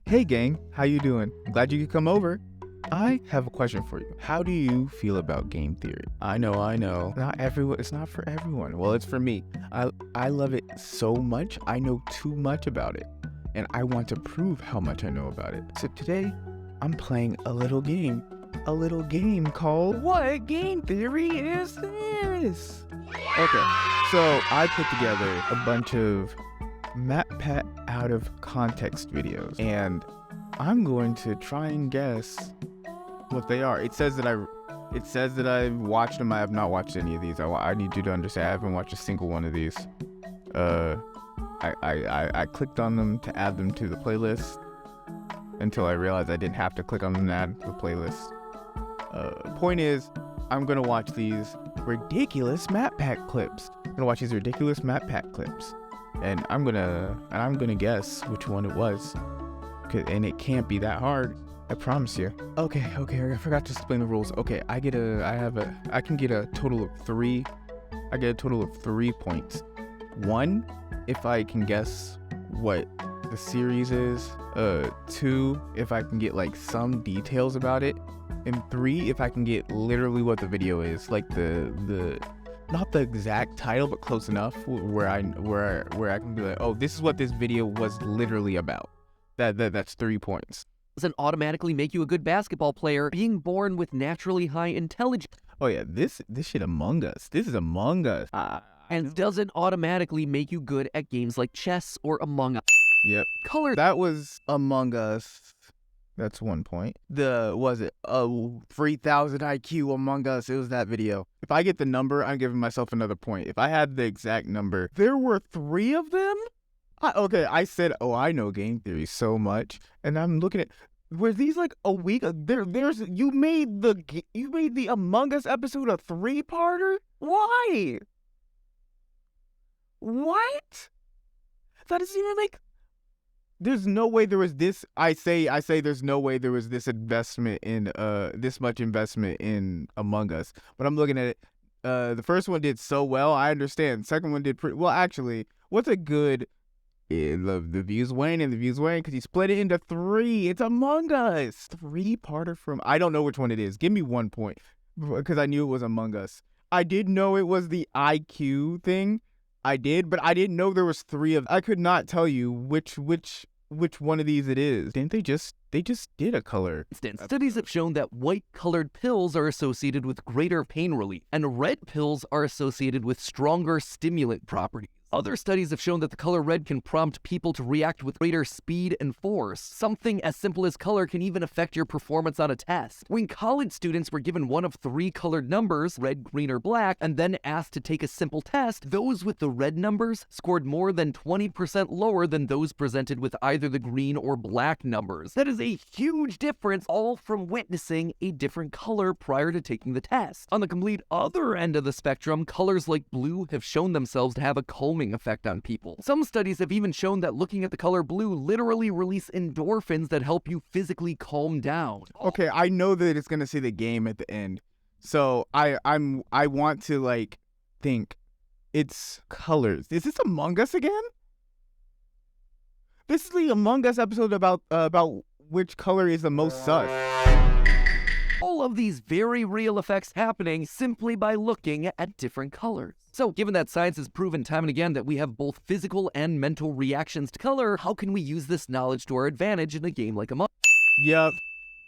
Hey gang, how you doing? Glad you could come over. I have a question for you. How do you feel about game theory? I know. It's not for everyone. Well, it's for me. I love it so much. I know too much about it. And I want to prove how much I know about it. So today, I'm playing a little game. A little game called What Game Theory Is This? Okay, so I put together a bunch of MatPat out of context videos, and I'm going to try and guess what they are. It says that I've watched them. I have not watched any of these. I need you to understand. I haven't watched a single one of these. I clicked on them to add them to the playlist until I realized I didn't have to click on them to add to the playlist. Point is, I'm gonna watch these ridiculous MatPat clips. And I'm gonna guess which one it was. And it can't be that hard. I promise you. Okay, I forgot to explain the rules. Okay, I can get a total of 3. I get a total of 3 points. 1, if I can guess what the series is. 2, if I can get like some details about it. And 3, if I can get literally what the video is, like the not the exact title, but close enough where I can be like, oh, this is what this video was literally about. That's 3 points. Doesn't automatically make you a good basketball player. Being born with naturally high intelligence. Oh yeah, this shit Among Us. This is Among Us. And doesn't automatically make you good at games like chess or Among Us. Yep. Color. That was Among Us. That's 1 point. 3000 IQ Among Us. It was that video. If I get the number, I'm giving myself another point. If I had the exact number, there were 3 of them? I said, I know game theory so much, and I'm looking at, were these like a week? You made the Among Us episode a 3-parter? Why? What? That doesn't even make. There's no way there was this. I say there's no way there was this investment in this much investment in Among Us. But I'm looking at it. The first one did so well. I understand. Second one did pretty well. Actually, what's a good? The views wane because he split it into 3. It's Among Us. 3-parter from. I don't know which one it is. Give me 1 point because I knew it was Among Us. I did know it was the IQ thing. I did, but I didn't know there was 3 of. I could not tell you which one of these it is. Didn't they just did a color? Studies have shown that white-colored pills are associated with greater pain relief, and red pills are associated with stronger stimulant properties. Other studies have shown that the color red can prompt people to react with greater speed and force. Something as simple as color can even affect your performance on a test. When college students were given one of 3 colored numbers, red, green, or black, and then asked to take a simple test, those with the red numbers scored more than 20% lower than those presented with either the green or black numbers. That is a huge difference, all from witnessing a different color prior to taking the test. On the complete other end of the spectrum, colors like blue have shown themselves to have a calming effect on people. Some studies have even shown that looking at the color blue literally release endorphins that help you physically calm down. Okay, I know that it's gonna say the game at the end, so I want to like think it's colors. Is this Among Us again? This is the Among Us episode about which color is the most sus. All of these very real effects happening simply by looking at different colors. So, given that science has proven time and again that we have both physical and mental reactions to color, how can we use this knowledge to our advantage in a game like Among Us?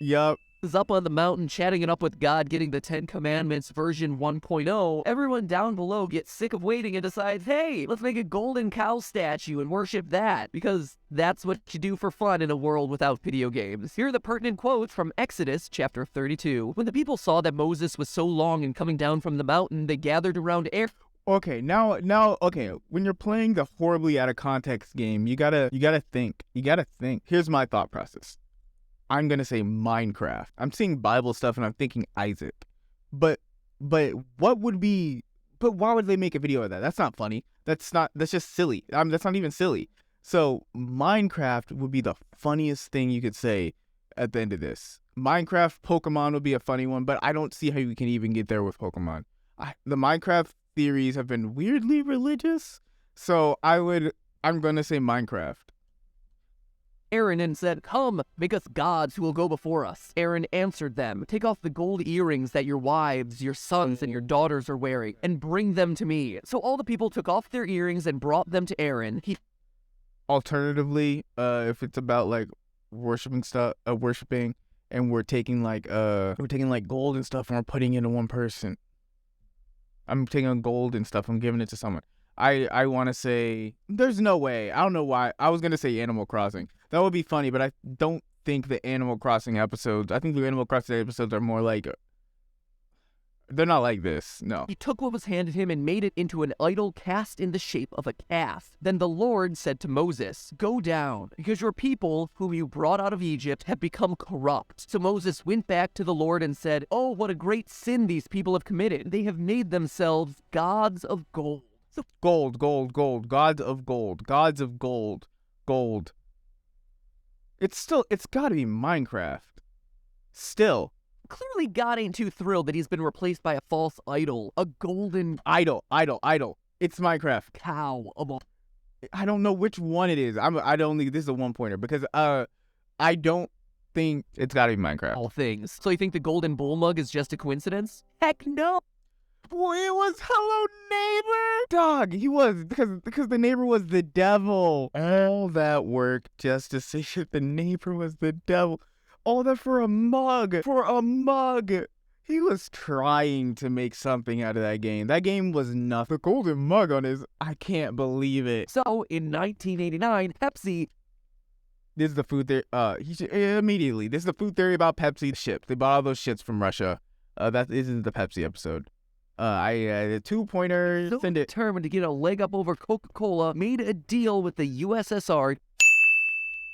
Yup. Is up on the mountain chatting it up with God, getting the 10 Commandments version 1.0, everyone down below gets sick of waiting and decides, hey, let's make a golden cow statue and worship that, because that's what you do for fun in a world without video games. Here are the pertinent quotes from Exodus chapter 32. When the people saw that Moses was so long in coming down from the mountain, they gathered around Aaron. Okay, now, okay, when you're playing the horribly out of context game, you gotta think. Here's my thought process. I'm gonna say Minecraft. I'm seeing Bible stuff and I'm thinking Isaac. But what would be? But why would they make a video of that? That's not funny. That's just silly. That's not even silly. So Minecraft would be the funniest thing you could say at the end of this. Minecraft, Pokemon would be a funny one, but I don't see how you can even get there with Pokemon. The Minecraft theories have been weirdly religious, so I'm gonna say Minecraft. Aaron and said, "Come, make us gods who will go before us." Aaron answered them, "Take off the gold earrings that your wives, your sons, and your daughters are wearing, and bring them to me." So all the people took off their earrings and brought them to Aaron. Alternatively, if it's about like worshiping stuff, worshiping, and we're taking like gold and stuff and we're putting it in one person. I'm taking gold and stuff, I'm giving it to someone. I want to say, there's no way. I don't know why. I was going to say Animal Crossing. That would be funny, but I don't think the Animal Crossing episodes, I think the Animal Crossing episodes are more like, they're not like this, no. He took what was handed him and made it into an idol cast in the shape of a calf. Then the Lord said to Moses, "Go down, because your people, whom you brought out of Egypt, have become corrupt." So Moses went back to the Lord and said, "Oh, what a great sin these people have committed. They have made themselves gods of gold." So Gold, gods of gold. It's gotta be Minecraft. Still. clearly God ain't too thrilled that he's been replaced by a false idol, a golden Idol. It's Minecraft. cow of all. I don't know which one it is. I don't think this is a one pointer because I don't think it's gotta be Minecraft. All things. So you think the golden bull mug is just a coincidence? Heck no! Boy, it was Hello Neighbor. Dog, he was because the neighbor was the devil. All that work just to say that the neighbor was the devil. All that for a mug. He was trying to make something out of that game. That game was nothing. The golden mug on his, I can't believe it. So in 1989, Pepsi. This is the food theory. Immediately. This is the food theory about Pepsi ships. They bought all those shits from Russia. That isn't the Pepsi episode. The 2-pointer. So Send it. determined to get a leg up over Coca-Cola, made a deal with the USSR.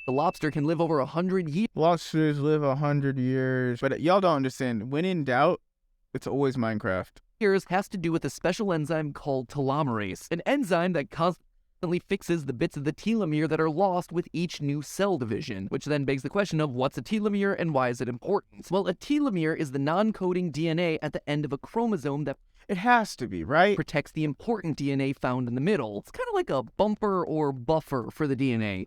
The lobster can live over 100 years. Lobsters live 100 years. But y'all don't understand. When in doubt, it's always Minecraft. Has to do with a special enzyme called telomerase, an enzyme that constantly fixes the bits of the telomere that are lost with each new cell division, which then begs the question of what's a telomere and why is it important? Well, a telomere is the non-coding DNA at the end of a chromosome that It has to be, right? protects the important DNA found in the middle. It's kind of like a bumper or buffer for the DNA.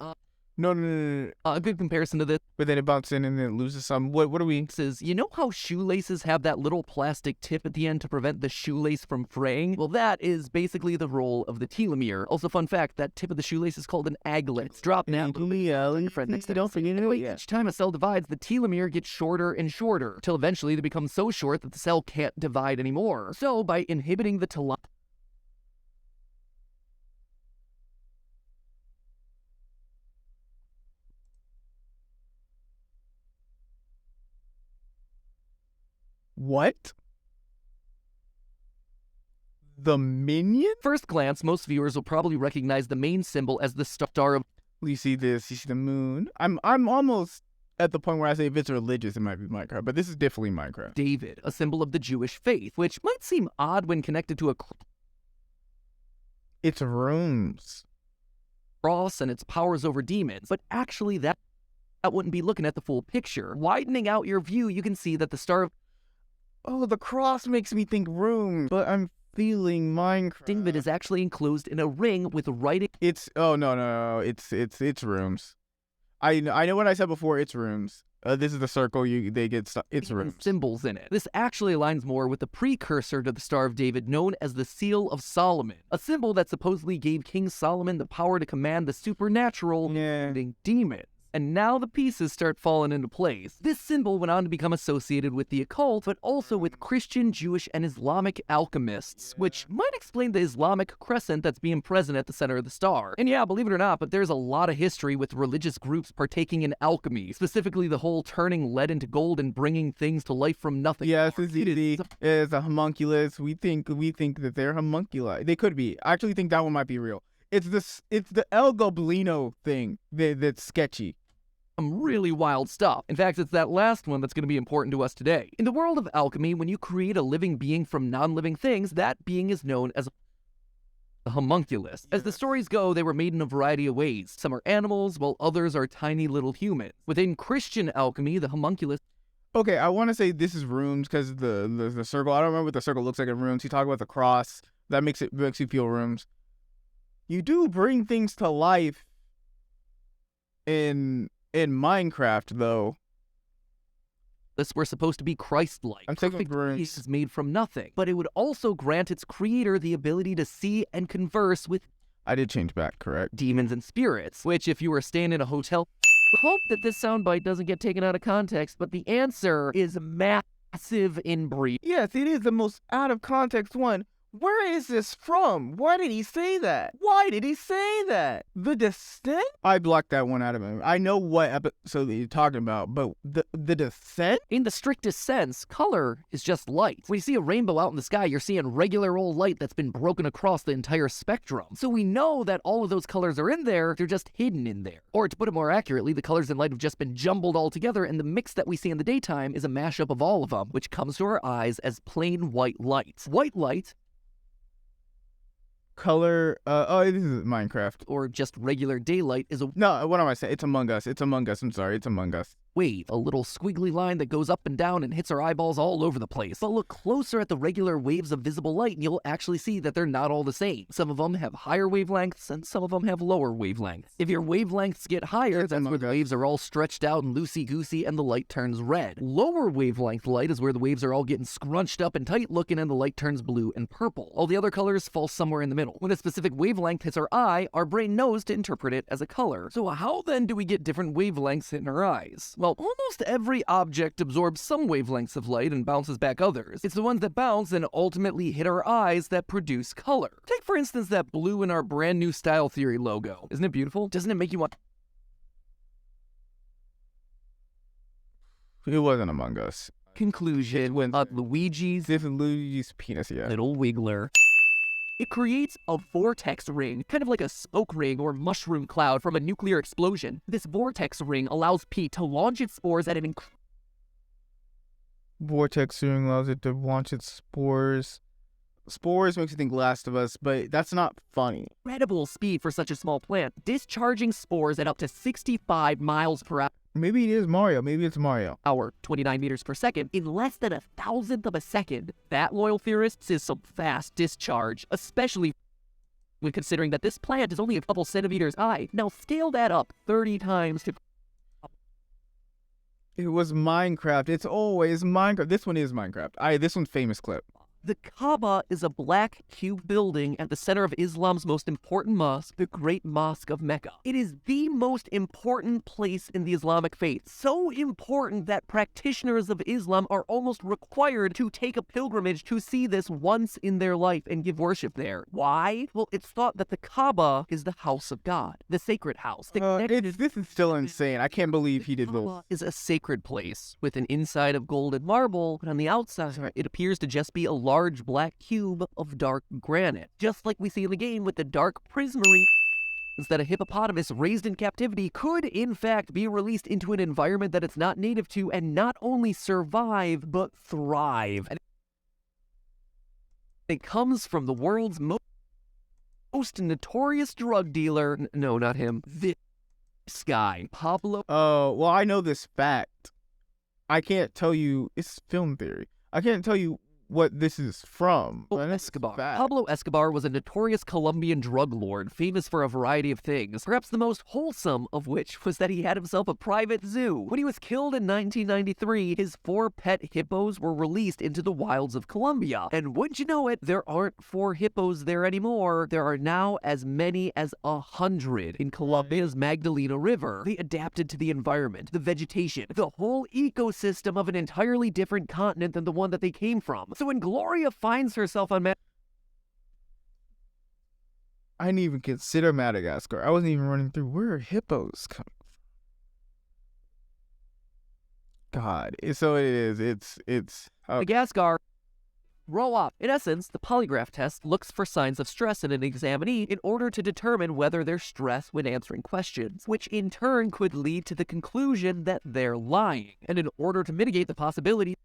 No. A good comparison to this But then it bounces in and then it loses some. What are we? is, you know how shoelaces have that little plastic tip at the end to prevent the shoelace from fraying? Well, that is basically the role of the telomere. Also, fun fact, that tip of the shoelace is called an aglet. It's dropped now. Don't forget it. Each time a cell divides, the telomere gets shorter and shorter, till eventually they become so short that the cell can't divide anymore. So, by inhibiting the telomere, What? The minion? first glance, most viewers will probably recognize the main symbol as the star of You see this, you see the moon. I'm almost at the point where I say if it's religious, it might be Minecraft, but this is definitely Minecraft. David, a symbol of the Jewish faith, which might seem odd when connected to a It's rooms. cross and its powers over demons, but actually that wouldn't be looking at the full picture. Widening out your view, you can see that the star of Oh, the cross makes me think rooms, but I'm feeling Minecraft. David is actually enclosed in a ring with writing It's no. It's rooms. I know what I said before. It's rooms. This is the circle. It's rooms. symbols in it. This actually aligns more with the precursor to the Star of David known as the Seal of Solomon, a symbol that supposedly gave King Solomon the power to command the supernatural, Yeah. including demons. And now the pieces start falling into place. This symbol went on to become associated with the occult, but also with Christian, Jewish, and Islamic alchemists, which might explain the Islamic crescent that's being present at the center of the star. And yeah, believe it or not, but there's a lot of history with religious groups partaking in alchemy, specifically the whole turning lead into gold and bringing things to life from nothing. Yes, it's easy. It's a homunculus. We think that they're homunculi. They could be. I actually think that one might be real. It's the El Goblino thing that's sketchy. Some really wild stuff. In fact, it's that last one that's going to be important to us today. In the world of alchemy, when you create a living being from non-living things, that being is known as a homunculus. As the stories go, they were made in a variety of ways. Some are animals, while others are tiny little humans. Within Christian alchemy, the homunculus Okay, I want to say this is rooms because the circle. I don't remember what the circle looks like in rooms. You talk about the cross. That makes you feel rooms. You do bring things to life in In Minecraft, though, This were supposed to be Christ-like. I'm taking Perfect Bruins. peace is made from nothing, but it would also grant its creator the ability to see and converse with I did change back, correct? demons and spirits, which if you were staying in a hotel, hope that this soundbite doesn't get taken out of context, but the answer is massive in brief. Yes, it is the most out of context one. Where is this from? Why did he say that? Why did he say that? The Descent? I blocked that one out of him. I know what episode that you're talking about, but the Descent? In the strictest sense, color is just light. When you see a rainbow out in the sky, you're seeing regular old light that's been broken across the entire spectrum. So we know that all of those colors are in there, they're just hidden in there. Or to put it more accurately, the colors in light have just been jumbled all together, and the mix that we see in the daytime is a mashup of all of them, which comes to our eyes as plain white light. White light, Color, this is Minecraft. or just regular daylight, is a No, what am I saying? It's Among Us. It's Among Us. I'm sorry, it's Among Us. wave, a little squiggly line that goes up and down and hits our eyeballs all over the place. But look closer at the regular waves of visible light and you'll actually see that they're not all the same. Some of them have higher wavelengths and some of them have lower wavelengths. If your wavelengths get higher, that's where the waves are all stretched out and loosey-goosey and the light turns red. Lower wavelength light is where the waves are all getting scrunched up and tight looking and the light turns blue and purple. All the other colors fall somewhere in the middle. When a specific wavelength hits our eye, our brain knows to interpret it as a color. So how then do we get different wavelengths in our eyes? Well, almost every object absorbs some wavelengths of light and bounces back others. It's the ones that bounce and ultimately hit our eyes that produce color. Take for instance that blue in our brand new Style Theory logo. Isn't it beautiful? Doesn't it make you want... It wasn't Among Us. Conclusion, Luigi's This is Luigi's penis, yeah. little wiggler. It creates a vortex ring, kind of like a smoke ring or mushroom cloud from a nuclear explosion. This vortex ring allows Pete to launch its spores at an Vortex ring allows it to launch its spores. Spores makes you think Last of Us, but that's not funny. incredible speed for such a small plant, discharging spores at up to 65 miles per hour. Maybe it is Mario. Maybe it's Mario. 29 meters per second, in less than 1,000th of a second. That, loyal theorists, is some fast discharge, especially when considering that this plant is only a couple centimeters high. Now scale that up 30 times to... It was Minecraft. It's always Minecraft. This one is Minecraft. This one's famous clip. The Kaaba is a black cube building at the center of Islam's most important mosque, the Great Mosque of Mecca. It is the most important place in the Islamic faith. So important that practitioners of Islam are almost required to take a pilgrimage to see this once in their life and give worship there. Why? Well, it's thought that the Kaaba is the house of God, the sacred house. This is still insane. I can't believe he did this. Kaaba is a sacred place with an inside of gold and marble, but on the outside, it appears to just be a large black cube of dark granite, just like we see in the game with the dark prismarine. That a hippopotamus raised in captivity could in fact be released into an environment that it's not native to and not only survive but thrive. And it comes from the world's most notorious drug dealer. No, not him. This guy, Pablo. Oh, well, I know this fact. I can't tell you. It's film theory. I can't tell you what this is from. Escobar. Pablo Escobar was a notorious Colombian drug lord, famous for a variety of things, perhaps the most wholesome of which was that he had himself a private zoo. When he was killed in 1993, his 4 pet hippos were released into the wilds of Colombia. And wouldn't you know it, there aren't 4 hippos there anymore. There are now as many as 100 in Colombia's Magdalena River. They adapted to the environment, the vegetation, the whole ecosystem of an entirely different continent than the one that they came from. So when Gloria finds herself on I didn't even consider Madagascar. I wasn't even running through where are hippos coming from. God, so it is. It's Madagascar. Roll up. In essence, the polygraph test looks for signs of stress in an examinee in order to determine whether they're stressed when answering questions, which in turn could lead to the conclusion that they're lying. And in order to mitigate the possibility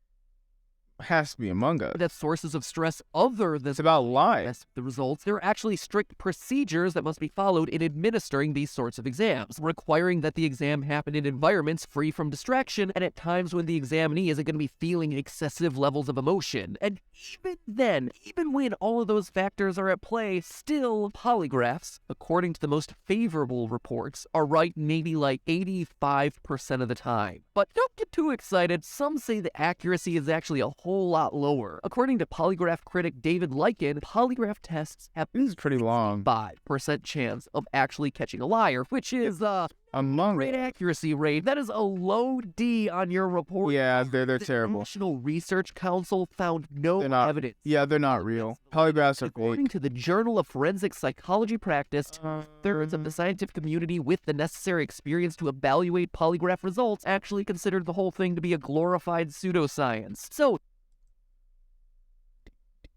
has to be Among Us. that sources of stress other than It's about life. As the results, there are actually strict procedures that must be followed in administering these sorts of exams, requiring that the exam happen in environments free from distraction and at times when the examinee isn't going to be feeling excessive levels of emotion. And even then, even when all of those factors are at play, still polygraphs, according to the most favorable reports, are right maybe like 85% of the time. But don't get too excited. Some say the accuracy is actually a whole lot lower. According to polygraph critic David Lycan, polygraph tests have This is pretty long. 5% chance of actually catching a liar, which is a Among great accuracy rate. That is a low D on your report. Yeah, they're The terrible. National Research Council found no They're not- evidence. Yeah, they're not real. Polygraphs are According fake. to the Journal of Forensic Psychology Practice, 2/3 of the scientific community with the necessary experience to evaluate polygraph results actually considered the whole thing to be a glorified pseudoscience. So,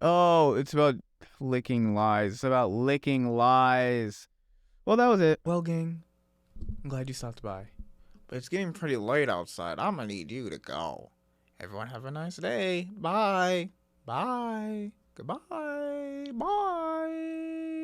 Oh, it's about licking lies. It's about licking lies. Well, that was it. Well, gang, I'm glad you stopped by. But it's getting pretty late outside. I'm gonna need you to go. Everyone have a nice day. Bye. Bye. Goodbye. Bye.